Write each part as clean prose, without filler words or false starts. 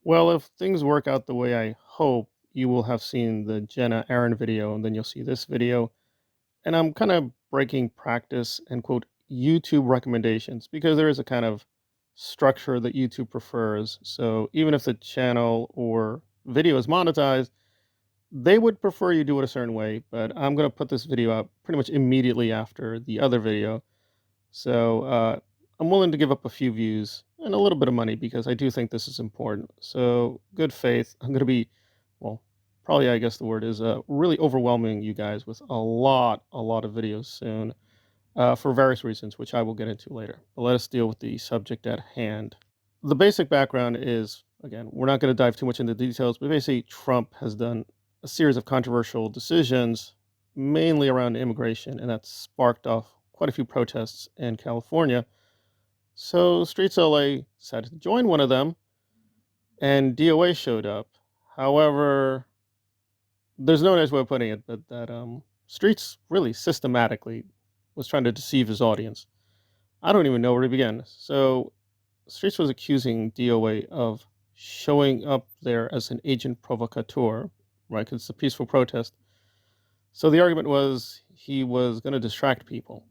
Well, if things work out the way I hope, you will have seen the Jenna Aaron video, and then you'll see this video. And I'm kind of breaking practice and quote YouTube recommendations because there is a kind of structure that YouTube prefers. So even if the channel or video is monetized, they would prefer you do it a certain way. But I'm going to put this video up pretty much immediately after the other video. So I'm willing to give up a few views and a little bit of money because I do think this is important. So good faith. I'm going to be, well, probably I guess the word is really overwhelming you guys with a lot of videos soon for various reasons, which I will get into later. But let us deal with the subject at hand. The basic background is, again, we're not going to dive too much into details, but basically Trump has done a series of controversial decisions, mainly around immigration, and that's sparked off quite a few protests in California. So Streets LA decided to join one of them, and DOA showed up. However, there's no nice way of putting it, but that Streets really systematically was trying to deceive his audience. I don't even know where to begin. So Streets was accusing DOA of showing up there as an agent provocateur, right? Because it's a peaceful protest. So the argument was he was going to distract people.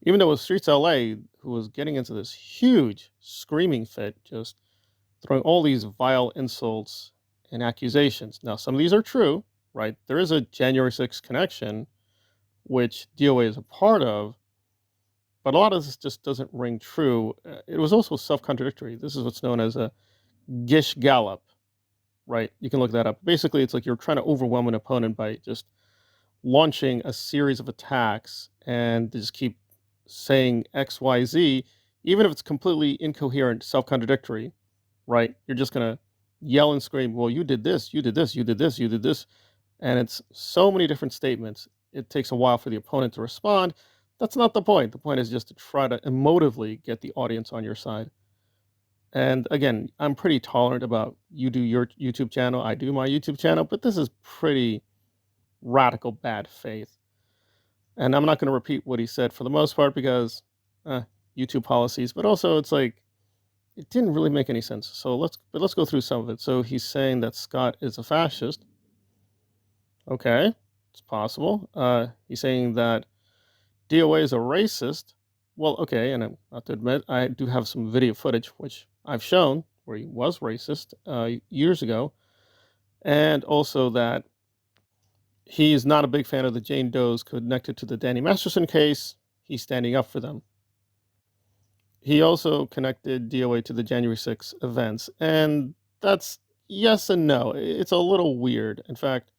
Even though it was Streets LA who was getting into this huge screaming fit, just throwing all these vile insults and accusations. Now, some of these are true, right? There is a January 6th connection, which DOA is a part of, but a lot of this just doesn't ring true. It was also self-contradictory. This is what's known as a Gish Gallop, right? You can look that up. Basically, it's like you're trying to overwhelm an opponent by just launching a series of attacks and they just keep saying X, Y, Z, even if it's completely incoherent, self-contradictory, right? You're just going to yell and scream, well, you did this, you did this, you did this, you did this. And it's so many different statements. It takes a while for the opponent to respond. That's not the point. The point is just to try to emotively get the audience on your side. And again, I'm pretty tolerant about you do your YouTube channel, I do my YouTube channel, but this is pretty radical bad faith. And I'm not going to repeat what he said for the most part because YouTube policies, but also it's like it didn't really make any sense. So let's go through some of it. So he's saying that Scott is a fascist. Okay, it's possible. He's saying that DOA is a racist. Well, okay, and I have to admit, I do have some video footage which I've shown where he was racist years ago, and also that he's not a big fan of the Jane Does connected to the Danny Masterson case. He's standing up for them. He also connected DOA to the January 6th events, and that's yes and no. It's a little weird. In fact,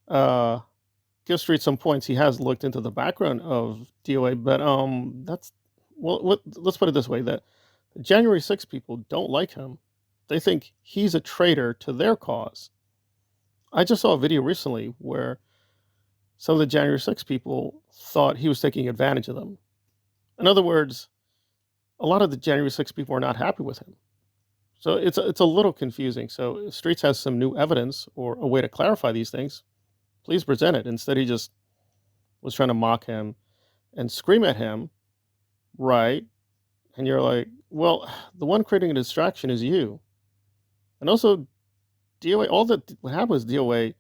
give Street some points. He has looked into the background of DOA, but that's let's put it this way: that the January 6th people don't like him. They think he's a traitor to their cause. I just saw a video recently where some of the January 6th people thought he was taking advantage of them. In other words, a lot of the January 6th people are not happy with him. So it's a little confusing. So if Streets has some new evidence or a way to clarify these things, please present it. Instead, he just was trying to mock him and scream at him, right? And you're like, well, the one creating a distraction is you. And also, DOA, what happened was DOA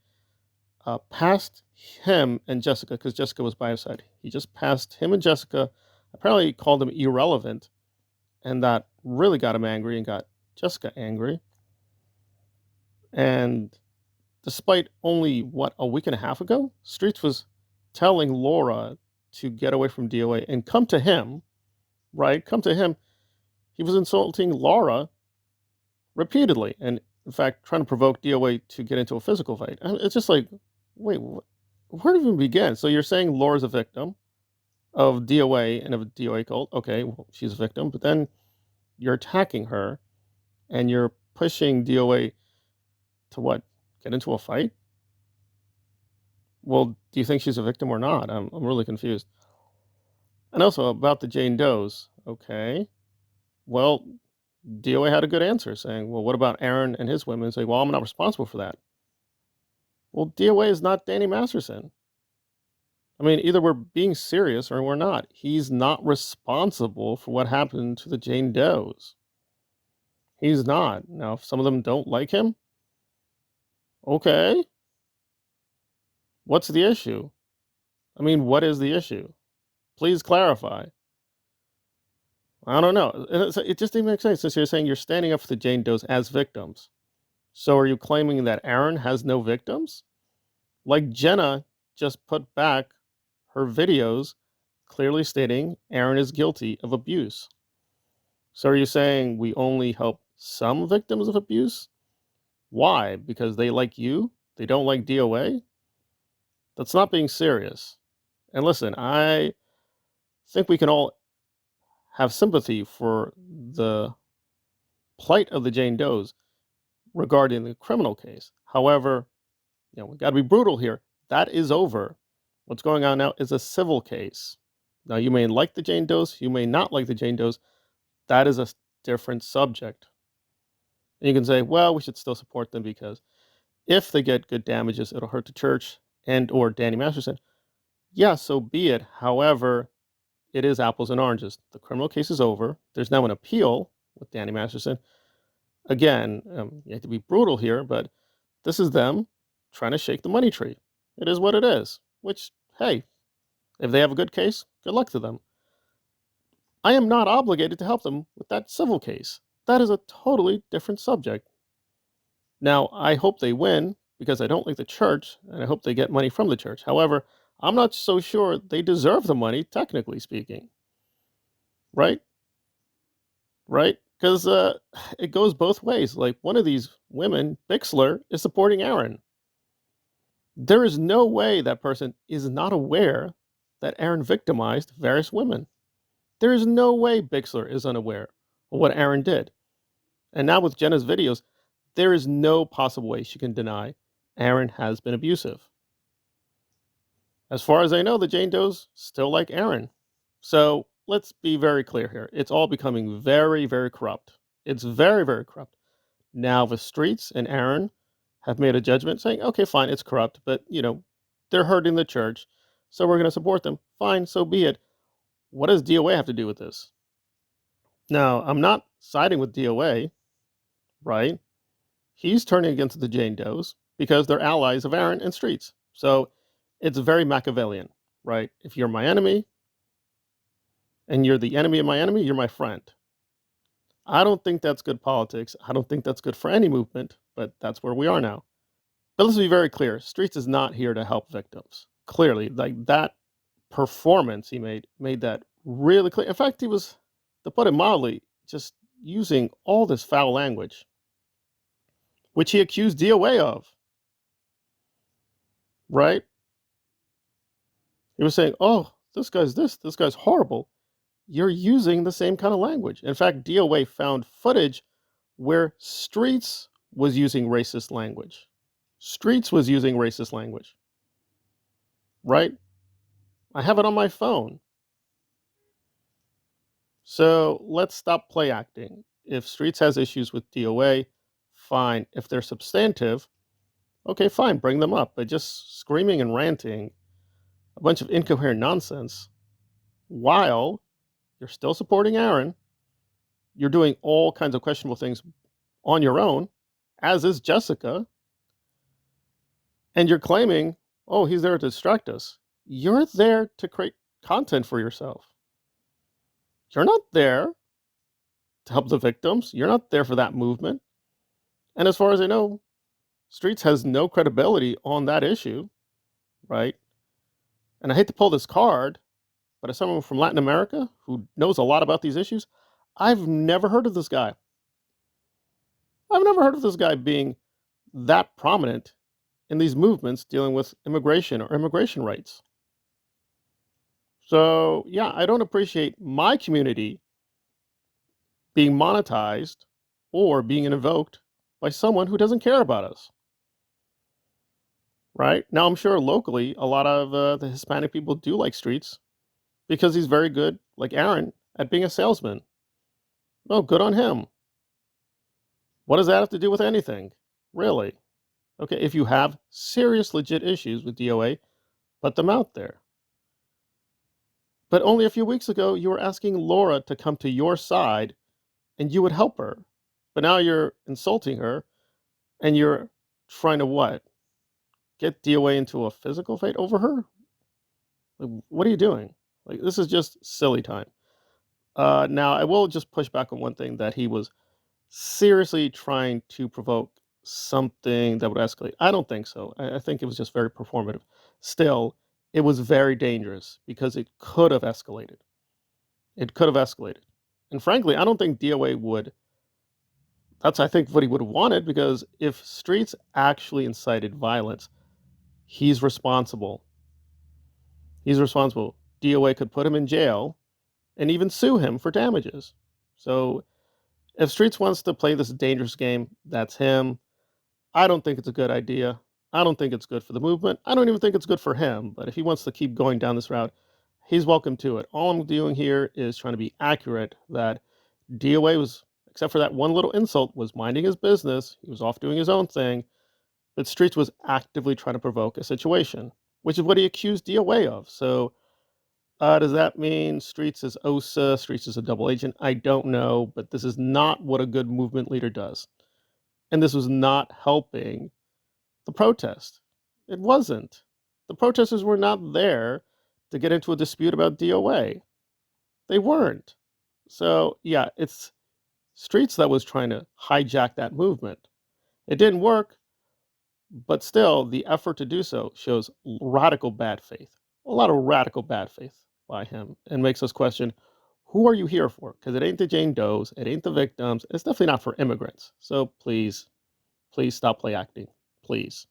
passed him and Jessica, because Jessica was by his side. He just passed him and Jessica, apparently called them irrelevant, and that really got him angry and got Jessica angry. And despite only, a week and a half ago, Streets was telling Laura to get away from DOA and come to him, right? Come to him. He was insulting Laura repeatedly, and in fact, trying to provoke DOA to get into a physical fight. And it's just like, wait, where do we begin? So you're saying Laura's a victim of DOA and of a DOA cult. Okay, well, she's a victim, but then you're attacking her and you're pushing DOA to what? Get into a fight? Well, do you think she's a victim or not? I'm really confused. And also about the Jane Does. Okay, well, DOA had a good answer saying, well, what about Aaron and his women? Saying, well, I'm not responsible for that. Well, DOA is not Danny Masterson. I mean, either we're being serious or we're not. He's not responsible for what happened to the Jane Does. He's not. Now, if some of them don't like him, okay, what's the issue? I mean, what is the issue? Please clarify. I don't know. It just didn't make sense since you're saying you're standing up for the Jane Does as victims. So are you claiming that Aaron has no victims? Like Jenna just put back her videos clearly stating Aaron is guilty of abuse. So are you saying we only help some victims of abuse? Why? Because they like you? They don't like DOA? That's not being serious. And listen, I think we can all have sympathy for the plight of the Jane Does regarding the criminal case. However, we got to be brutal here. That is over. What's going on now is a civil case. Now, you may like the Jane Does, you may not like the Jane Does. That is a different subject. And you can say, well, we should still support them because if they get good damages, it'll hurt the church and or Danny Masterson. Yeah, so be it. However, it is apples and oranges. The criminal case is over. There's now an appeal with Danny Masterson. Again, you have to be brutal here, but this is them trying to shake the money tree. It is what it is, which, hey, if they have a good case, good luck to them. I am not obligated to help them with that civil case. That is a totally different subject. Now, I hope they win because I don't like the church, and I hope they get money from the church. However, I'm not so sure they deserve the money, technically speaking. Right? Right? Because it goes both ways. Like one of these women, Bixler, is supporting Aaron. There is no way that person is not aware that Aaron victimized various women. There is no way Bixler is unaware of what Aaron did. And now with Jenna's videos, there is no possible way she can deny Aaron has been abusive. As far as I know, the Jane Does still like Aaron. So let's be very clear here. It's all becoming very, very corrupt. It's very, very corrupt. Now the streets and Aaron have made a judgment saying, okay, fine, it's corrupt, but they're hurting the church, so we're going to support them. Fine, so be it. What does DOA have to do with this? Now, I'm not siding with DOA, right? He's turning against the Jane Does because they're allies of Aaron and streets. So it's very Machiavellian, right? If you're my enemy and you're the enemy of my enemy, you're my friend. I don't think that's good politics. I don't think that's good for any movement, but that's where we are now. But let's be very clear. Streets is not here to help victims. Clearly, like that performance he made that really clear. In fact, he was, to put it mildly, just using all this foul language, which he accused DOA of, right? He was saying, oh, this guy's horrible. You're using the same kind of language. In fact, DOA found footage where Streets was using racist language. Streets was using racist language, right? I have it on my phone. So let's stop play acting. If Streets has issues with DOA, fine. If they're substantive, okay, fine, bring them up. But just screaming and ranting a bunch of incoherent nonsense while you're still supporting Aaron, you're doing all kinds of questionable things on your own, as is Jessica, and you're claiming, oh, he's there to distract us. You're there to create content for yourself. You're not there to help the victims. You're not there for that movement. And as far as I know, Streets has no credibility on that issue, right? And I hate to pull this card, but as someone from Latin America who knows a lot about these issues, I've never heard of this guy. I've never heard of this guy being that prominent in these movements dealing with immigration or immigration rights. So, yeah, I don't appreciate my community being monetized or being invoked by someone who doesn't care about us. Right? Now, I'm sure locally, a lot of the Hispanic people do like Streets because he's very good, like Aaron, at being a salesman. Oh, good on him. What does that have to do with anything? Really? Okay, if you have serious, legit issues with DOA, put them out there. But only a few weeks ago, you were asking Laura to come to your side and you would help her. But now you're insulting her and you're trying to what? Get DOA into a physical fight over her? Like, what are you doing? Like, this is just silly time. Now, I will just push back on one thing, that he was seriously trying to provoke something that would escalate. I don't think so. I think it was just very performative. Still, it was very dangerous because it could have escalated. It could have escalated. And frankly, I don't think DOA would. That's, I think, what he would have wanted, because if Streets actually incited violence, he's responsible. He's responsible. DOA could put him in jail and even sue him for damages. So if Streets wants to play this dangerous game, that's him. I don't think it's a good idea. I don't think it's good for the movement. I don't even think it's good for him. But if he wants to keep going down this route, he's welcome to it. All I'm doing here is trying to be accurate that DOA was, except for that one little insult, was minding his business. He was off doing his own thing. But Streets was actively trying to provoke a situation, which is what he accused DOA of. So does that mean Streets is OSA? Streets is a double agent? I don't know, but this is not what a good movement leader does. And this was not helping the protest. It wasn't. The protesters were not there to get into a dispute about DOA. They weren't. So, yeah, it's Streets that was trying to hijack that movement. It didn't work, but still, the effort to do so shows radical bad faith. A lot of radical bad faith by him, and makes us question, who are you here for? Because it ain't the Jane Does, it ain't the victims, it's definitely not for immigrants. So please, please stop play acting. Please.